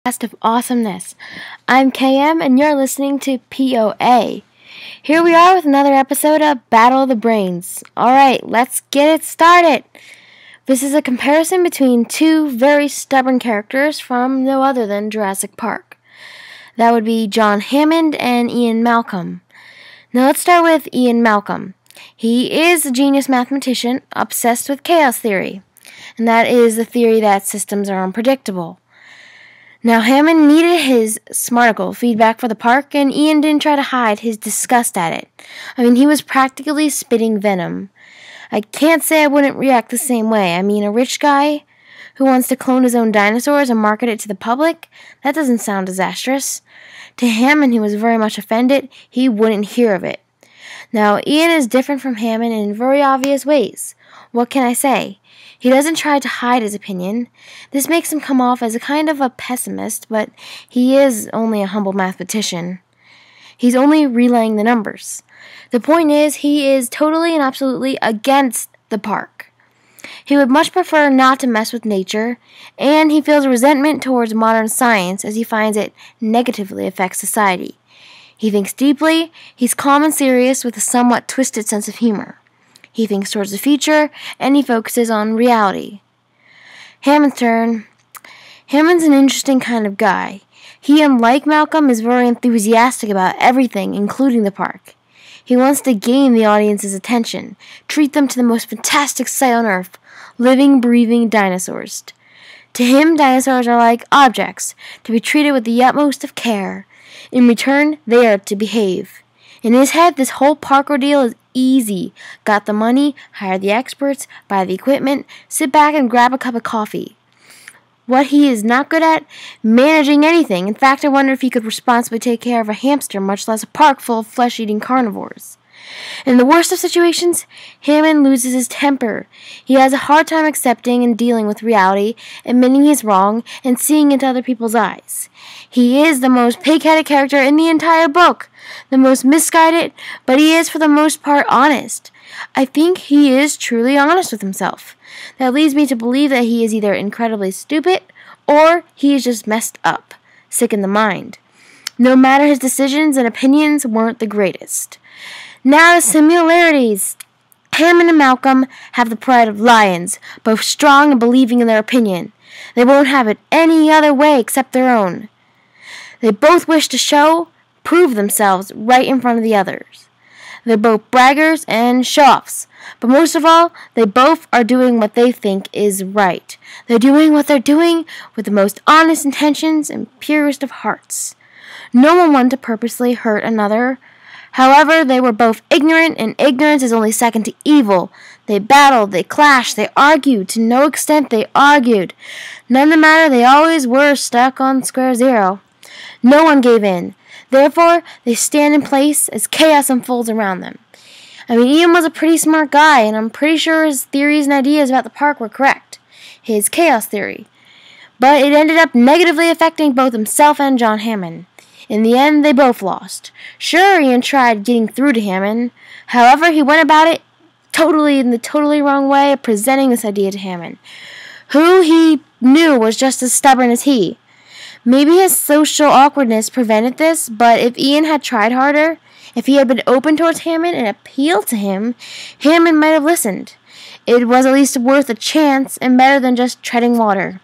Of awesomeness. I'm KM and you're listening to POA. Here we are with another episode of Battle of the Brains. Alright, let's get it started. This is a comparison between two very stubborn characters from no other than Jurassic Park. That would be John Hammond and Ian Malcolm. Now let's start with Ian Malcolm. He is a genius mathematician obsessed with chaos theory, and that is the theory that systems are unpredictable. Now, Hammond needed his smarticle feedback for the park, and Ian didn't try to hide his disgust at it. He was practically spitting venom. I can't say I wouldn't react the same way. A rich guy who wants to clone his own dinosaurs and market it to the public? That doesn't sound disastrous. To Hammond, who was very much offended, he wouldn't hear of it. Now, Ian is different from Hammond in very obvious ways. What can I say? He doesn't try to hide his opinion. This makes him come off as a kind of a pessimist, but he is only a humble mathematician. He's only relaying the numbers. The point is, he is totally and absolutely against the park. He would much prefer not to mess with nature, and he feels resentment towards modern science as he finds it negatively affects society. He thinks deeply, he's calm and serious with a somewhat twisted sense of humor. He thinks towards the future, and he focuses on reality. Hammond's turn. Hammond's an interesting kind of guy. He, unlike Malcolm, is very enthusiastic about everything, including the park. He wants to gain the audience's attention, treat them to the most fantastic sight on earth, living, breathing dinosaurs. To him, dinosaurs are like objects, to be treated with the utmost of care. In return, they are to behave. In his head, this whole park ordeal is easy. Got the money, hire the experts, buy the equipment, sit back and grab a cup of coffee. What he is not good at? Managing anything. In fact, I wonder if he could responsibly take care of a hamster, much less a park full of flesh-eating carnivores. In the worst of situations, Hammond loses his temper. He has a hard time accepting and dealing with reality, admitting he's wrong, and seeing into other people's eyes. He is the most pig-headed character in the entire book, the most misguided, but he is for the most part honest. I think he is truly honest with himself. That leads me to believe that he is either incredibly stupid or he is just messed up, sick in the mind. No matter his decisions and opinions weren't the greatest. Now the similarities. Hammond and Malcolm have the pride of lions, both strong and believing in their opinion. They won't have it any other way except their own. They both wish to prove themselves right in front of the others. They're both braggers and show-offs, but most of all, they both are doing what they think is right. They're doing what they're doing with the most honest intentions and purest of hearts. No one wanted to purposely hurt another. However, they were both ignorant, and ignorance is only second to evil. They battled, they clashed, they argued. To no extent they argued. None the matter, they always were stuck on square zero. No one gave in. Therefore, they stand in place as chaos unfolds around them. Ian was a pretty smart guy, and I'm pretty sure his theories and ideas about the park were correct. His chaos theory. But it ended up negatively affecting both himself and John Hammond. In the end, they both lost. Sure, Ian tried getting through to Hammond. However, he went about it in the totally wrong way of presenting this idea to Hammond, who he knew was just as stubborn as he. Maybe his social awkwardness prevented this, but if Ian had tried harder, if he had been open towards Hammond and appealed to him, Hammond might have listened. It was at least worth a chance and better than just treading water.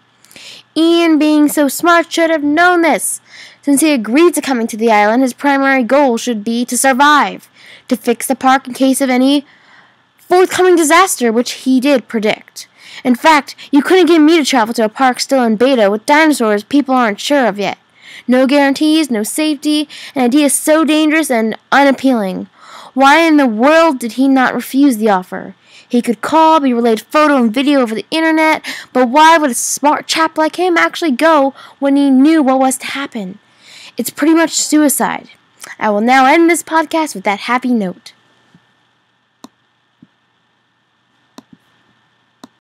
Ian, being so smart, should have known this. Since he agreed to coming to the island, his primary goal should be to survive, to fix the park in case of any forthcoming disaster, which he did predict. In fact, you couldn't get me to travel to a park still in beta with dinosaurs people aren't sure of yet. No guarantees, no safety, an idea so dangerous and unappealing. Why in the world did he not refuse the offer? He could call, be relayed photo and video over the internet, but why would a smart chap like him actually go when he knew what was to happen? It's pretty much suicide. I will now end this podcast with that happy note.